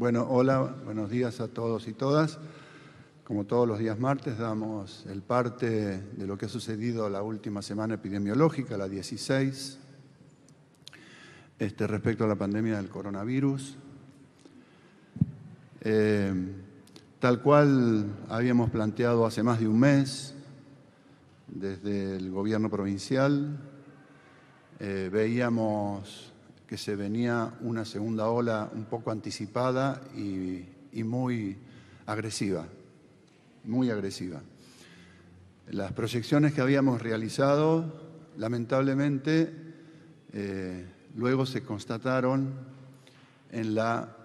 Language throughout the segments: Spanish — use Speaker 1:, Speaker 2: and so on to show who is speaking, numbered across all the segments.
Speaker 1: Bueno, hola, buenos días a todos y todas. Como todos los días martes, damos el parte de lo que ha sucedido la última semana epidemiológica, la 16, respecto a la pandemia del coronavirus. Tal cual habíamos planteado hace más de un mes, desde el gobierno provincial, veíamos que se venía una segunda ola un poco anticipada y muy agresiva, muy agresiva. Las proyecciones que habíamos realizado, lamentablemente, luego se constataron en la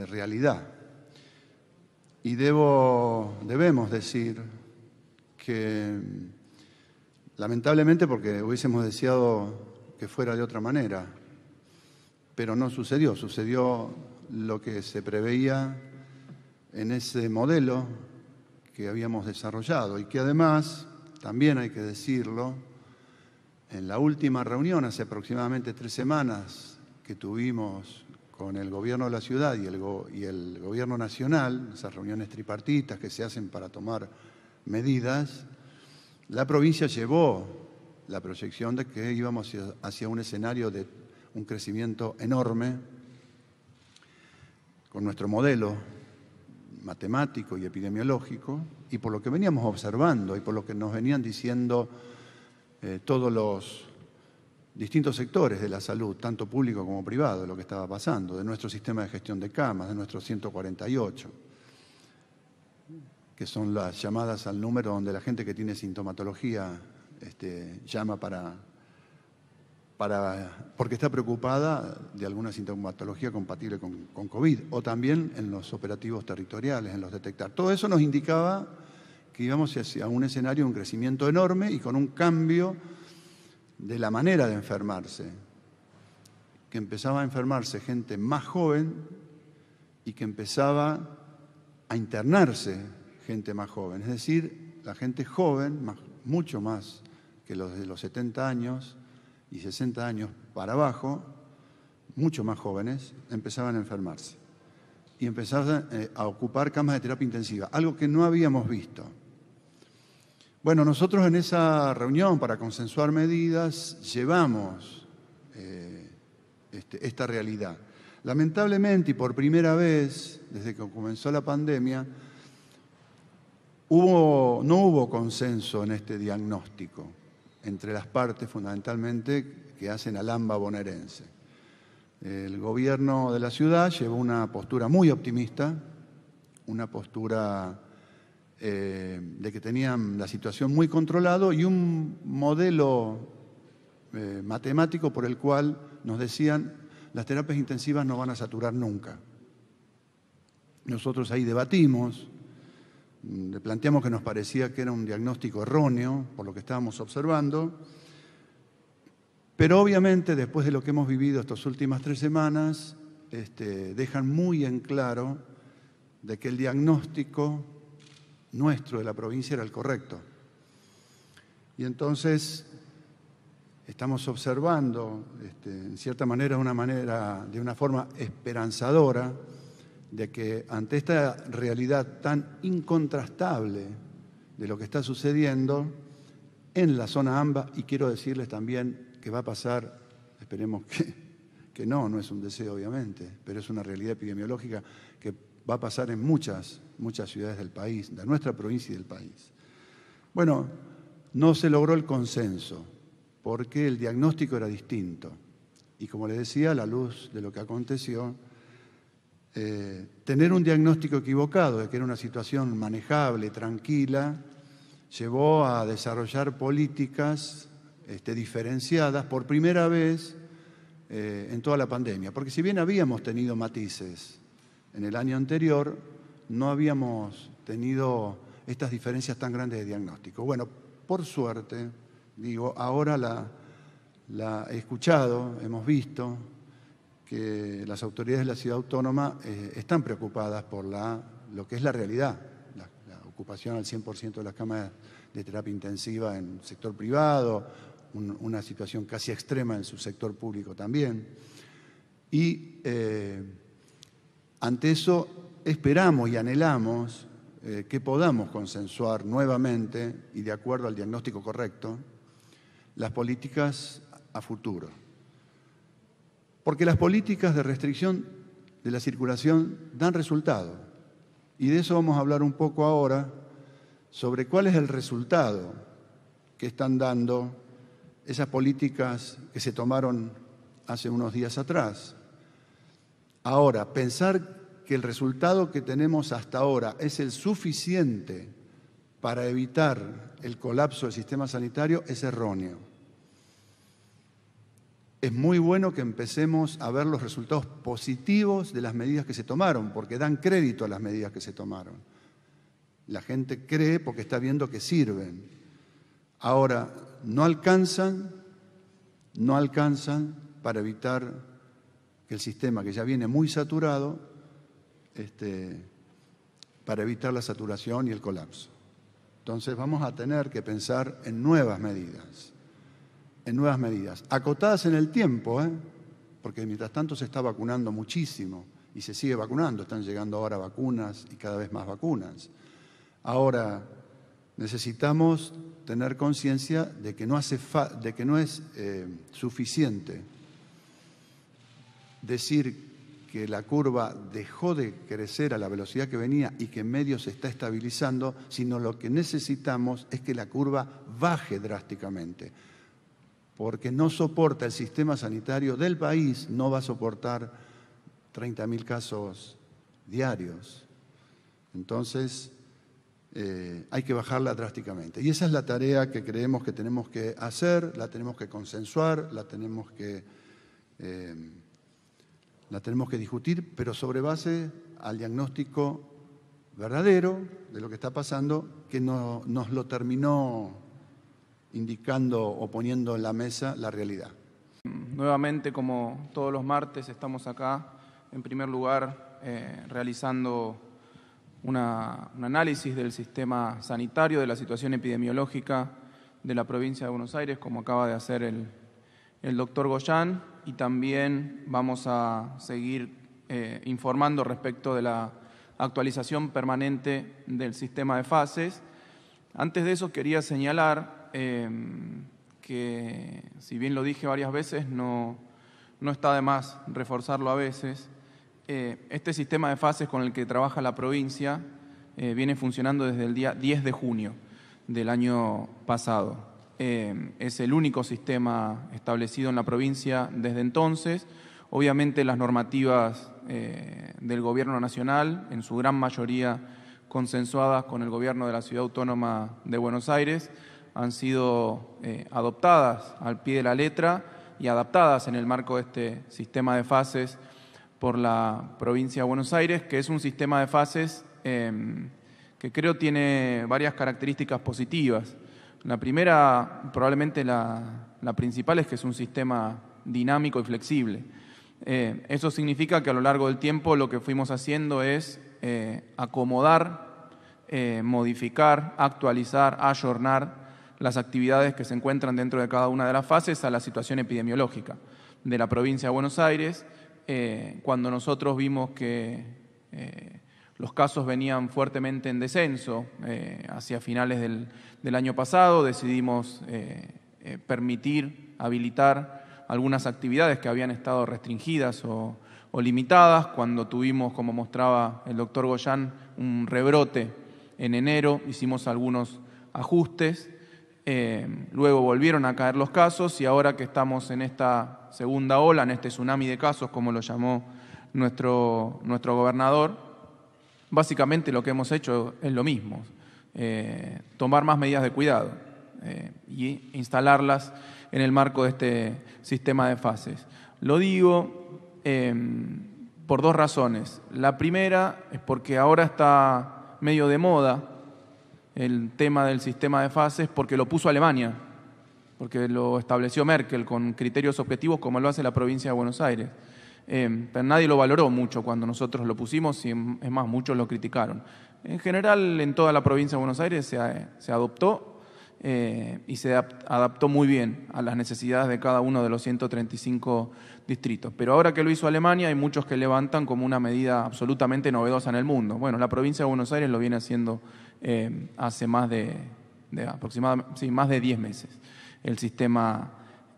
Speaker 1: realidad. Y debemos decir que, lamentablemente, porque hubiésemos deseado que fuera de otra manera, pero no sucedió. Sucedió lo que se preveía en ese modelo que habíamos desarrollado y que además, también hay que decirlo, en la última reunión, hace aproximadamente 3 semanas, que tuvimos con el gobierno de la ciudad y el gobierno nacional, esas reuniones tripartitas que se hacen para tomar medidas, la provincia llevó la proyección de que íbamos hacia un escenario de un crecimiento enorme con nuestro modelo matemático y epidemiológico, y por lo que veníamos observando y por lo que nos venían diciendo todos los distintos sectores de la salud, tanto público como privado, de lo que estaba pasando, de nuestro sistema de gestión de camas, de nuestros 148, que son las llamadas al número donde la gente que tiene sintomatología llama porque está preocupada de alguna sintomatología compatible con COVID, o también en los operativos territoriales, en los detectar. Todo eso nos indicaba que íbamos hacia un escenario, un crecimiento enorme y con un cambio de la manera de enfermarse, que empezaba a enfermarse gente más joven y que empezaba a internarse gente más joven. Es decir, la gente joven, mucho más que los de los 70 años, y 60 años para abajo, mucho más jóvenes, empezaban a enfermarse y empezaban a ocupar camas de terapia intensiva, algo que no habíamos visto. Bueno, nosotros en esa reunión para consensuar medidas llevamos esta realidad. Lamentablemente, y por primera vez desde que comenzó la pandemia, no hubo consenso en este diagnóstico entre las partes fundamentalmente que hacen al AMBA bonaerense. El gobierno de la ciudad llevó una postura muy optimista, una postura de que tenían la situación muy controlado y un modelo matemático por el cual nos decían las terapias intensivas no van a saturar nunca. Nosotros ahí debatimos, le planteamos que nos parecía que era un diagnóstico erróneo por lo que estábamos observando, pero obviamente después de lo que hemos vivido estas últimas 3 semanas, dejan muy en claro de que el diagnóstico nuestro de la provincia era el correcto. Y entonces estamos observando, en cierta manera, de una forma esperanzadora, de que ante esta realidad tan incontrastable de lo que está sucediendo en la zona AMBA, y quiero decirles también que va a pasar, esperemos que no es un deseo obviamente, pero es una realidad epidemiológica que va a pasar en muchas ciudades del país, de nuestra provincia y del país. Bueno, no se logró el consenso porque el diagnóstico era distinto. Y como les decía, a la luz de lo que aconteció, tener un diagnóstico equivocado de que era una situación manejable, tranquila, llevó a desarrollar políticas diferenciadas por primera vez en toda la pandemia. Porque si bien habíamos tenido matices en el año anterior, no habíamos tenido estas diferencias tan grandes de diagnóstico. Bueno, por suerte, ahora la he escuchado, hemos visto que las autoridades de la ciudad autónoma están preocupadas por lo que es la realidad, la ocupación al 100% de las camas de terapia intensiva en el sector privado, una situación casi extrema en su sector público también. Y ante eso esperamos y anhelamos que podamos consensuar nuevamente y de acuerdo al diagnóstico correcto las políticas a futuro. Porque las políticas de restricción de la circulación dan resultado. Y de eso vamos a hablar un poco ahora, sobre cuál es el resultado que están dando esas políticas que se tomaron hace unos días atrás. Ahora, pensar que el resultado que tenemos hasta ahora es el suficiente para evitar el colapso del sistema sanitario es erróneo. Es muy bueno que empecemos a ver los resultados positivos de las medidas que se tomaron, porque dan crédito a las medidas que se tomaron. La gente cree porque está viendo que sirven. Ahora, no alcanzan para evitar que el sistema, que ya viene muy saturado, para evitar la saturación y el colapso. Entonces vamos a tener que pensar en nuevas medidas, acotadas en el tiempo, porque mientras tanto se está vacunando muchísimo y se sigue vacunando, están llegando ahora vacunas y cada vez más vacunas. Ahora, necesitamos tener conciencia de que no es suficiente decir que la curva dejó de crecer a la velocidad que venía y que en medio se está estabilizando, sino lo que necesitamos es que la curva baje drásticamente, porque no soporta el sistema sanitario del país, no va a soportar 30.000 casos diarios. Entonces, hay que bajarla drásticamente. Y esa es la tarea que creemos que tenemos que hacer, la tenemos que consensuar, la tenemos que discutir, pero sobre base al diagnóstico verdadero de lo que está pasando, que nos lo terminó indicando o poniendo en la mesa la realidad.
Speaker 2: Nuevamente, como todos los martes, estamos acá, en primer lugar, realizando un análisis del sistema sanitario, de la situación epidemiológica de la provincia de Buenos Aires, como acaba de hacer el doctor Goyan, y también vamos a seguir informando respecto de la actualización permanente del sistema de fases. Antes de eso quería señalar que, si bien lo dije varias veces, no está de más reforzarlo a veces. Este sistema de fases con el que trabaja la provincia viene funcionando desde el día 10 de junio del año pasado. Es el único sistema establecido en la provincia desde entonces. Obviamente las normativas del Gobierno Nacional, en su gran mayoría consensuadas con el Gobierno de la Ciudad Autónoma de Buenos Aires, han sido adoptadas al pie de la letra y adaptadas en el marco de este sistema de fases por la provincia de Buenos Aires, que es un sistema de fases que creo tiene varias características positivas. La primera, probablemente la principal, es que es un sistema dinámico y flexible. Eso significa que a lo largo del tiempo lo que fuimos haciendo es acomodar, modificar, actualizar, ayornar las actividades que se encuentran dentro de cada una de las fases a la situación epidemiológica de la provincia de Buenos Aires. Cuando nosotros vimos que los casos venían fuertemente en descenso hacia finales del año pasado, decidimos habilitar algunas actividades que habían estado restringidas o limitadas. Cuando tuvimos, como mostraba el doctor Goyan, un rebrote en enero, hicimos algunos ajustes. Luego volvieron a caer los casos y ahora que estamos en esta segunda ola, en este tsunami de casos, como lo llamó nuestro gobernador, básicamente lo que hemos hecho es lo mismo, tomar más medidas de cuidado y instalarlas en el marco de este sistema de fases. Lo digo por dos razones. La primera es porque ahora está medio de moda el tema del sistema de fases, porque lo puso Alemania, porque lo estableció Merkel con criterios objetivos como lo hace la provincia de Buenos Aires. Pero nadie lo valoró mucho cuando nosotros lo pusimos y, es más, muchos lo criticaron. En general, en toda la provincia de Buenos Aires se adoptó y se adaptó muy bien a las necesidades de cada uno de los 135 distritos. Pero ahora que lo hizo Alemania, hay muchos que levantan como una medida absolutamente novedosa en el mundo. Bueno, la provincia de Buenos Aires lo viene haciendo hace más de aproximadamente, más de 10 meses, el sistema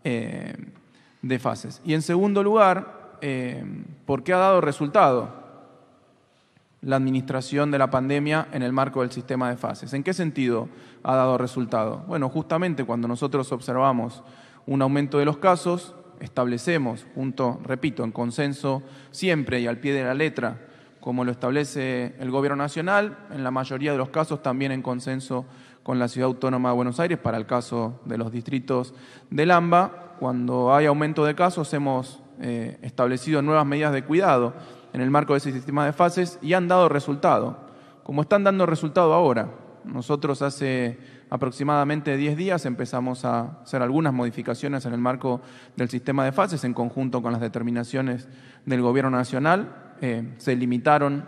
Speaker 2: de fases. Y en segundo lugar, ¿por qué ha dado resultado la administración de la pandemia en el marco del sistema de fases? ¿En qué sentido ha dado resultado? Bueno, justamente cuando nosotros observamos un aumento de los casos, establecemos repito, en consenso siempre y al pie de la letra, como lo establece el Gobierno Nacional, en la mayoría de los casos también en consenso con la Ciudad Autónoma de Buenos Aires, para el caso de los distritos del AMBA. Cuando hay aumento de casos hemos establecido nuevas medidas de cuidado en el marco de ese sistema de fases y han dado resultado, como están dando resultado ahora. Nosotros hace aproximadamente 10 días empezamos a hacer algunas modificaciones en el marco del sistema de fases en conjunto con las determinaciones del Gobierno Nacional. Se limitaron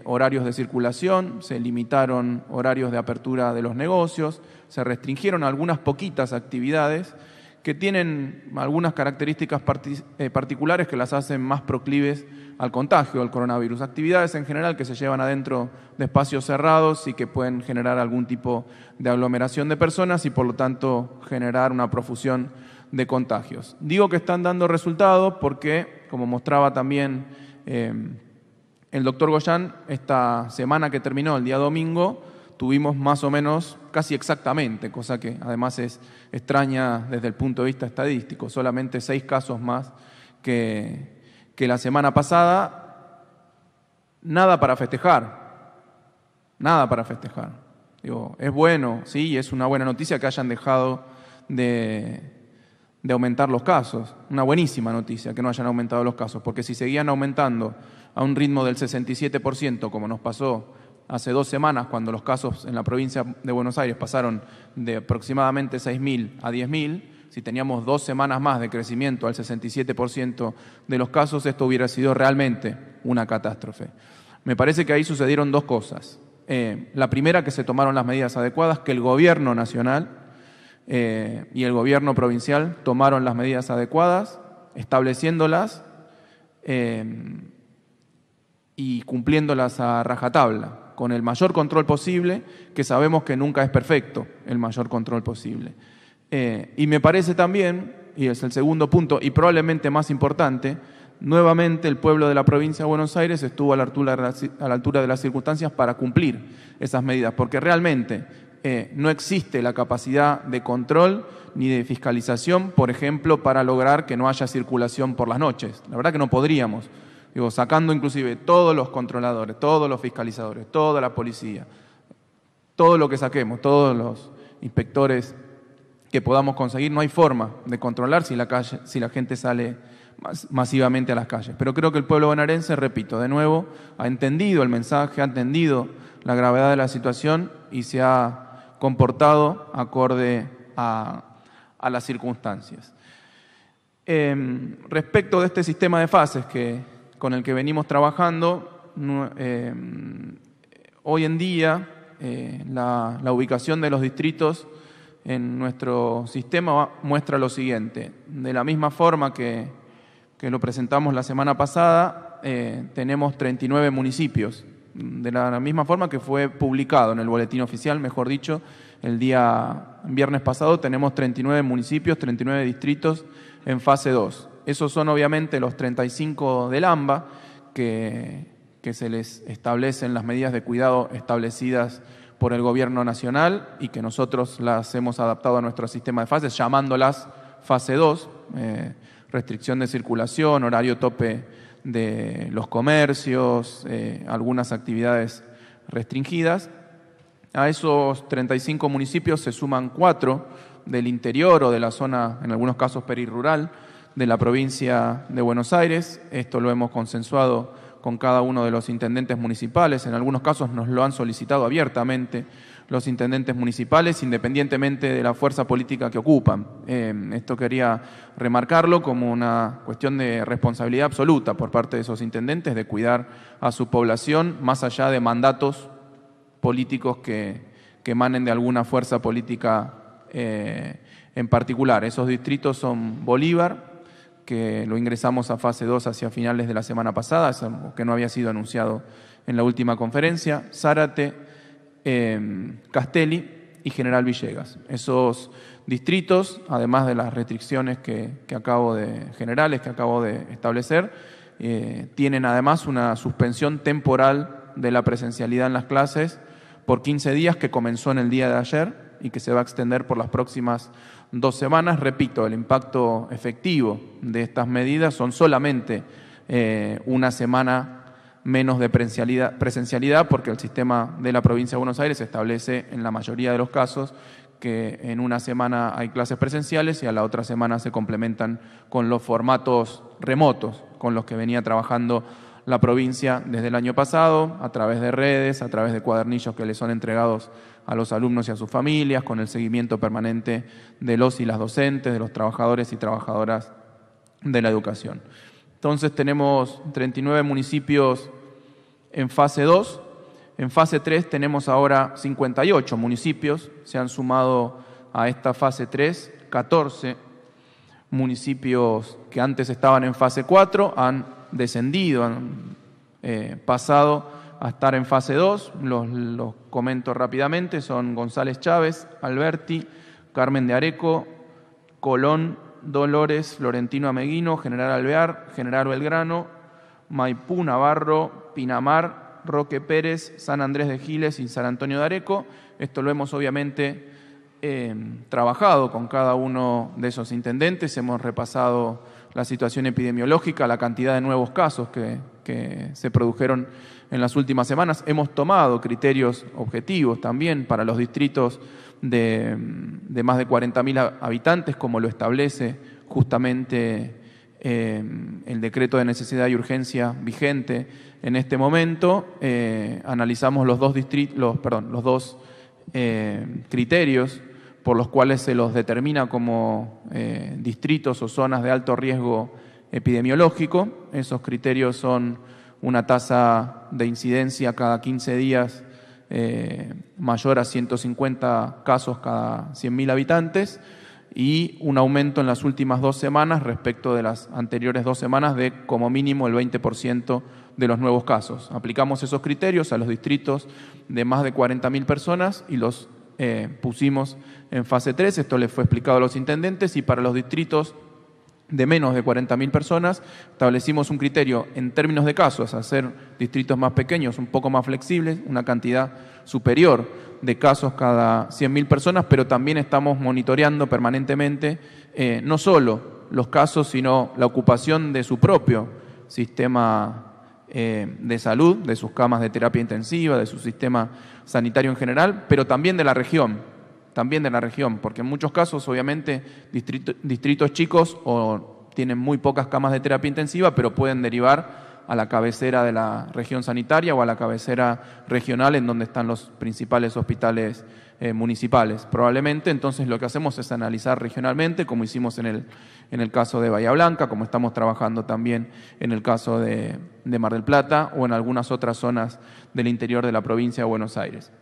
Speaker 2: horarios de circulación, se limitaron horarios de apertura de los negocios, se restringieron algunas poquitas actividades que tienen algunas características particulares que las hacen más proclives al contagio del coronavirus. Actividades en general que se llevan adentro de espacios cerrados y que pueden generar algún tipo de aglomeración de personas y por lo tanto generar una profusión de contagios. Digo que están dando resultados porque, como mostraba también el doctor Goyan, esta semana que terminó, el día domingo, tuvimos más o menos casi exactamente, cosa que además es extraña desde el punto de vista estadístico, solamente 6 casos más que la semana pasada. Nada para festejar, nada para festejar. Digo, es bueno, sí, es una buena noticia que hayan dejado de aumentar los casos, una buenísima noticia que no hayan aumentado los casos, porque si seguían aumentando a un ritmo del 67%, como nos pasó hace 2 semanas, cuando los casos en la provincia de Buenos Aires pasaron de aproximadamente 6.000 a 10.000, si teníamos 2 semanas más de crecimiento al 67% de los casos, esto hubiera sido realmente una catástrofe. Me parece que ahí sucedieron 2 cosas. La primera, que se tomaron las medidas adecuadas, que el Gobierno Nacional y el Gobierno Provincial tomaron las medidas adecuadas, estableciéndolas y cumpliéndolas a rajatabla, con el mayor control posible, que sabemos que nunca es perfecto el mayor control posible. Y me parece también, y es el segundo punto y probablemente más importante, nuevamente el pueblo de la provincia de Buenos Aires estuvo a la altura de las circunstancias para cumplir esas medidas, porque realmente no existe la capacidad de control ni de fiscalización, por ejemplo, para lograr que no haya circulación por las noches. La verdad que no podríamos. Digo, sacando inclusive todos los controladores, todos los fiscalizadores, toda la policía, todo lo que saquemos, todos los inspectores que podamos conseguir, no hay forma de controlar si la gente sale masivamente a las calles. Pero creo que el pueblo bonaerense, repito, de nuevo, ha entendido el mensaje, ha entendido la gravedad de la situación y se ha comportado acorde a las circunstancias. Respecto de este sistema de fases con el que venimos trabajando, hoy en día la ubicación de los distritos en nuestro sistema muestra lo siguiente. De la misma forma que lo presentamos la semana pasada, tenemos 39 municipios. De la misma forma que fue publicado en el boletín oficial, mejor dicho, el viernes pasado, tenemos 39 municipios, 39 distritos en fase 2. Esos son obviamente los 35 del AMBA, que se les establecen las medidas de cuidado establecidas por el Gobierno Nacional y que nosotros las hemos adaptado a nuestro sistema de fases, llamándolas fase 2, restricción de circulación, horario tope de los comercios, algunas actividades restringidas. A esos 35 municipios se suman 4 del interior o de la zona, en algunos casos perirrural, de la provincia de Buenos Aires. Esto lo hemos consensuado con cada uno de los intendentes municipales. En algunos casos nos lo han solicitado abiertamente los intendentes municipales, independientemente de la fuerza política que ocupan. Esto quería remarcarlo como una cuestión de responsabilidad absoluta por parte de esos intendentes de cuidar a su población, más allá de mandatos políticos que emanen de alguna fuerza política en particular. Esos distritos son Bolívar, que lo ingresamos a fase 2 hacia finales de la semana pasada, es algo que no había sido anunciado en la última conferencia, Zárate, Castelli y General Villegas. Esos distritos, además de las restricciones generales que acabo de establecer, tienen además una suspensión temporal de la presencialidad en las clases por 15 días que comenzó en el día de ayer y que se va a extender por las próximas 2 semanas. Repito, el impacto efectivo de estas medidas son solamente una semana menos de presencialidad, porque el sistema de la provincia de Buenos Aires establece en la mayoría de los casos que en una semana hay clases presenciales y a la otra semana se complementan con los formatos remotos con los que venía trabajando la provincia desde el año pasado, a través de redes, a través de cuadernillos que les son entregados a los alumnos y a sus familias, con el seguimiento permanente de los y las docentes, de los trabajadores y trabajadoras de la educación. Entonces tenemos 39 municipios en fase 2. En fase 3 tenemos ahora 58 municipios. Se han sumado a esta fase 3 14 municipios que antes estaban en fase 4, han descendido, han pasado a estar en fase 2. Los comento rápidamente: son González Chávez, Alberti, Carmen de Areco, Colón, Dolores, Florentino Ameguino, General Alvear, General Belgrano, Maipú, Navarro, Pinamar, Roque Pérez, San Andrés de Giles y San Antonio de Areco. Esto lo hemos obviamente trabajado con cada uno de esos intendentes, hemos repasado la situación epidemiológica, la cantidad de nuevos casos que se produjeron en las últimas semanas. Hemos tomado criterios objetivos también para los distritos de más de 40.000 habitantes, como lo establece justamente el decreto de necesidad y urgencia vigente en este momento. Analizamos los dos criterios por los cuales se los determina como distritos o zonas de alto riesgo epidemiológico. Esos criterios son una tasa de incidencia cada 15 días mayor a 150 casos cada 100.000 habitantes y un aumento en las últimas 2 semanas respecto de las anteriores 2 semanas de como mínimo el 20% de los nuevos casos. Aplicamos esos criterios a los distritos de más de 40.000 personas y los pusimos en fase 3, esto les fue explicado a los intendentes, y para los distritos de menos de 40.000 personas establecimos un criterio en términos de casos, hacer distritos más pequeños, un poco más flexibles, una cantidad superior de casos cada 100.000 personas, pero también estamos monitoreando permanentemente no solo los casos, sino la ocupación de su propio sistema de salud, de sus camas de terapia intensiva, de su sistema sanitario en general, pero también de la región, porque en muchos casos, obviamente, distritos chicos o tienen muy pocas camas de terapia intensiva, pero pueden derivar a la cabecera de la región sanitaria o a la cabecera regional en donde están los principales hospitales municipales. Probablemente, entonces, lo que hacemos es analizar regionalmente, como hicimos en el caso de Bahía Blanca, como estamos trabajando también en el caso de Mar del Plata o en algunas otras zonas del interior de la provincia de Buenos Aires.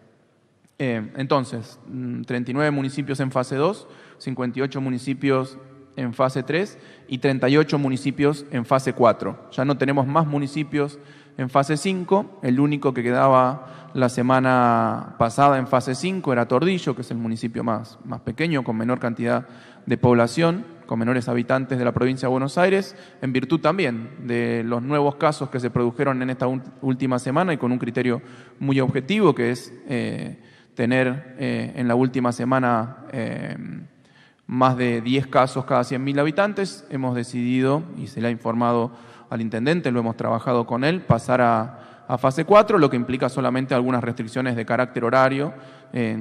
Speaker 2: Entonces, 39 municipios en fase 2, 58 municipios en fase 3 y 38 municipios en fase 4. Ya no tenemos más municipios en fase 5, el único que quedaba la semana pasada en fase 5 era Tordillo, que es el municipio más pequeño, con menor cantidad de población, con menores habitantes de la provincia de Buenos Aires, en virtud también de los nuevos casos que se produjeron en esta última semana y con un criterio muy objetivo, que es tener en la última semana más de 10 casos cada 100.000 habitantes. Hemos decidido, y se le ha informado al intendente, lo hemos trabajado con él, pasar a fase 4, lo que implica solamente algunas restricciones de carácter horario,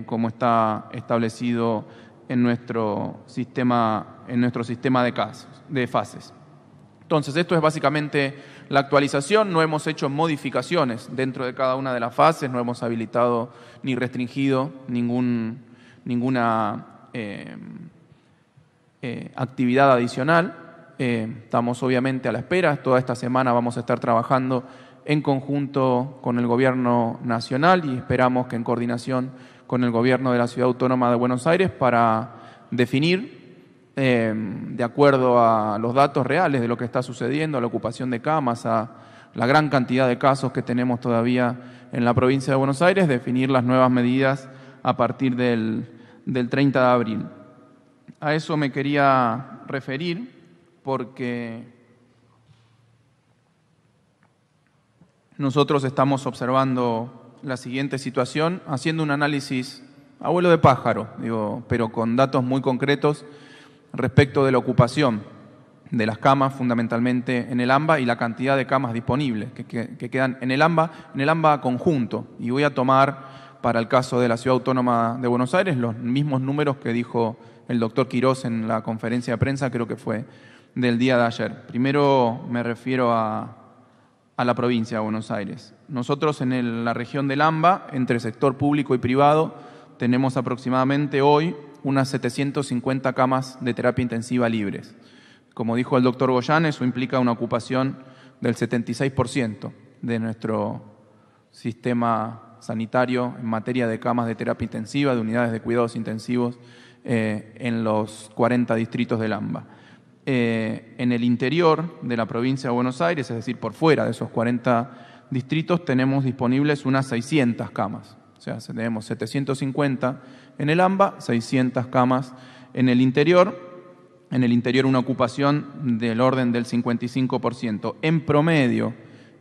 Speaker 2: como está establecido en nuestro sistema de fases. Entonces, esto es básicamente la actualización. No hemos hecho modificaciones dentro de cada una de las fases, no hemos habilitado ni restringido ninguna actividad adicional. Estamos obviamente a la espera. Toda esta semana vamos a estar trabajando en conjunto con el Gobierno Nacional y esperamos que en coordinación con el gobierno de la Ciudad Autónoma de Buenos Aires para definir, de acuerdo a los datos reales de lo que está sucediendo, a la ocupación de camas, a la gran cantidad de casos que tenemos todavía en la provincia de Buenos Aires, definir las nuevas medidas a partir del 30 de abril. A eso me quería referir porque nosotros estamos observando la siguiente situación, haciendo un análisis a vuelo de pájaro, pero con datos muy concretos respecto de la ocupación de las camas, fundamentalmente en el AMBA, y la cantidad de camas disponibles que quedan en el AMBA conjunto. Y voy a tomar, para el caso de la Ciudad Autónoma de Buenos Aires, los mismos números que dijo el doctor Quirós en la conferencia de prensa, creo que fue del día de ayer. Primero me refiero a la provincia de Buenos Aires. Nosotros en la región del AMBA, entre sector público y privado, tenemos aproximadamente hoy unas 750 camas de terapia intensiva libres. Como dijo el doctor Goyan, eso implica una ocupación del 76% de nuestro sistema sanitario en materia de camas de terapia intensiva, de unidades de cuidados intensivos en los 40 distritos del AMBA. En el interior de la provincia de Buenos Aires, es decir, por fuera de esos 40 distritos, tenemos disponibles unas 600 camas. O sea, tenemos 750 en el AMBA, 600 camas en el interior una ocupación del orden del 55%. En promedio,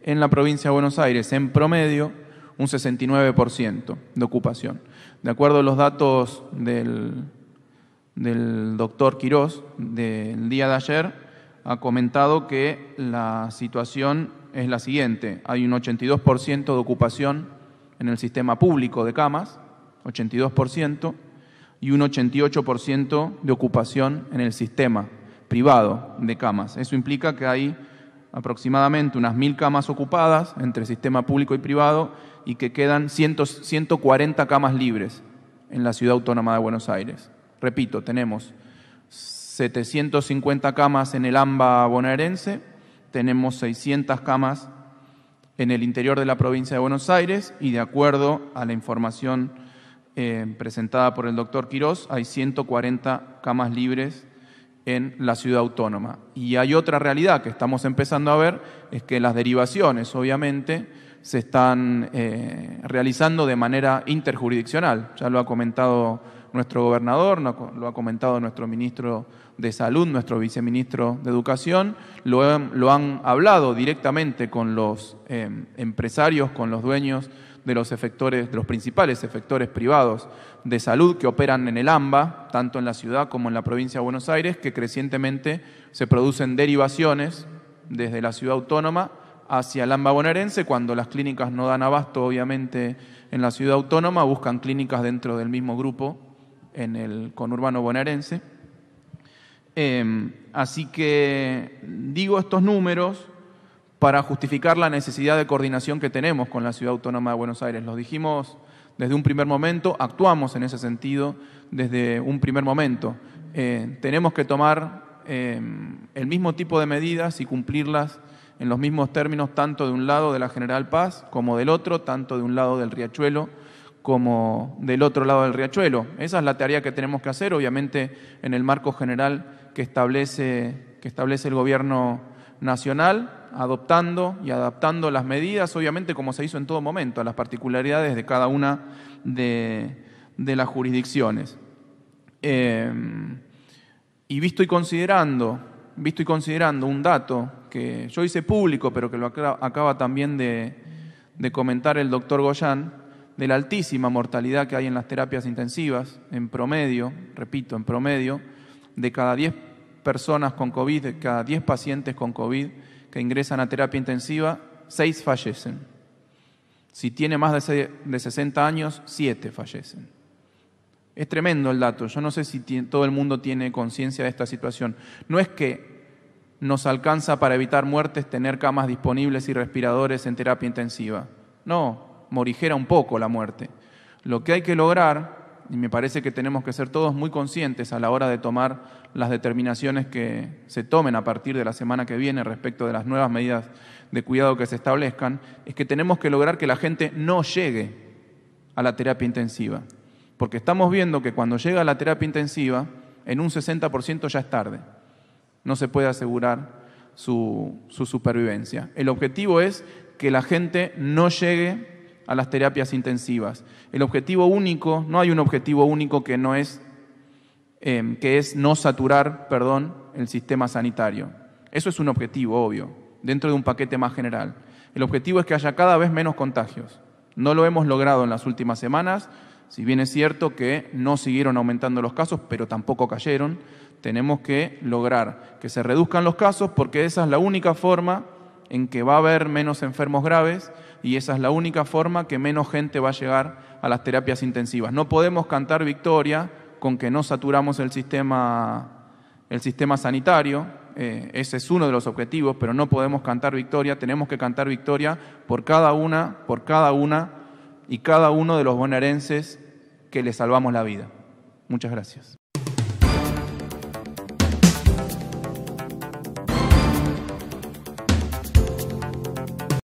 Speaker 2: en la provincia de Buenos Aires, un 69% de ocupación. De acuerdo a los datos del doctor Quirós del día de ayer, ha comentado que la situación es la siguiente. Hay un 82% de ocupación en el sistema público de camas, 82%, y un 88% de ocupación en el sistema privado de camas. Eso implica que hay aproximadamente unas 1.000 camas ocupadas entre sistema público y privado y que quedan 140 camas libres en la Ciudad Autónoma de Buenos Aires. Repito, tenemos 750 camas en el AMBA bonaerense, tenemos 600 camas en el interior de la provincia de Buenos Aires y de acuerdo a la información presentada por el doctor Quirós, hay 140 camas libres en la Ciudad Autónoma. Y hay otra realidad que estamos empezando a ver, es que las derivaciones, obviamente, se están realizando de manera interjurisdiccional. Ya lo ha comentado nuestro gobernador, lo ha comentado nuestro ministro de Salud, nuestro viceministro de Educación, lo han hablado directamente con los empresarios, con los dueños de los principales efectores privados de salud que operan en el AMBA, tanto en la ciudad como en la provincia de Buenos Aires, que crecientemente se producen derivaciones desde la Ciudad Autónoma hacia el AMBA bonaerense. Cuando las clínicas no dan abasto, obviamente, en la Ciudad Autónoma, buscan clínicas dentro del mismo grupo, en el conurbano bonaerense. Así que digo estos números para justificar la necesidad de coordinación que tenemos con la Ciudad Autónoma de Buenos Aires. Lo dijimos desde un primer momento, actuamos en ese sentido desde un primer momento. Tenemos que tomar el mismo tipo de medidas y cumplirlas en los mismos términos, tanto de un lado de la General Paz como del otro, tanto de un lado del Riachuelo como del otro lado del Riachuelo. Esa es la tarea que tenemos que hacer, obviamente en el marco general que establece el Gobierno Nacional, adoptando y adaptando las medidas, obviamente como se hizo en todo momento, a las particularidades de cada una de las jurisdicciones. Y visto y considerando un dato que yo hice público, pero que lo acaba también de comentar el doctor Goyan, de la altísima mortalidad que hay en las terapias intensivas, en promedio, repito, en promedio, de cada 10 personas con COVID, de cada 10 pacientes con COVID que ingresan a terapia intensiva, 6 fallecen. Si tiene más de 60 años, 7 fallecen. Es tremendo el dato. Yo no sé si todo el mundo tiene conciencia de esta situación. No es que nos alcanza para evitar muertes tener camas disponibles y respiradores en terapia intensiva. No, morigera un poco la muerte. Lo que hay que lograr, y me parece que tenemos que ser todos muy conscientes a la hora de tomar las determinaciones que se tomen a partir de la semana que viene respecto de las nuevas medidas de cuidado que se establezcan, es que tenemos que lograr que la gente no llegue a la terapia intensiva. porque estamos viendo que cuando llega a la terapia intensiva, en un 60% ya es tarde. No se puede asegurar su supervivencia. El objetivo es que la gente no llegue a las terapias intensivas. El objetivo único, no hay un objetivo único que es no saturar, el sistema sanitario. Eso es un objetivo obvio, dentro de un paquete más general. El objetivo es que haya cada vez menos contagios. No lo hemos logrado en las últimas semanas, si bien es cierto que no siguieron aumentando los casos, pero tampoco cayeron. Tenemos que lograr que se reduzcan los casos porque esa es la única forma en que va a haber menos enfermos graves y esa es la única forma que menos gente va a llegar a las terapias intensivas. No podemos cantar victoria con que no saturamos el sistema sanitario. Ese es uno de los objetivos, pero no podemos cantar victoria. Tenemos que cantar victoria por cada una y cada uno de los bonaerenses que le salvamos la vida. Muchas gracias.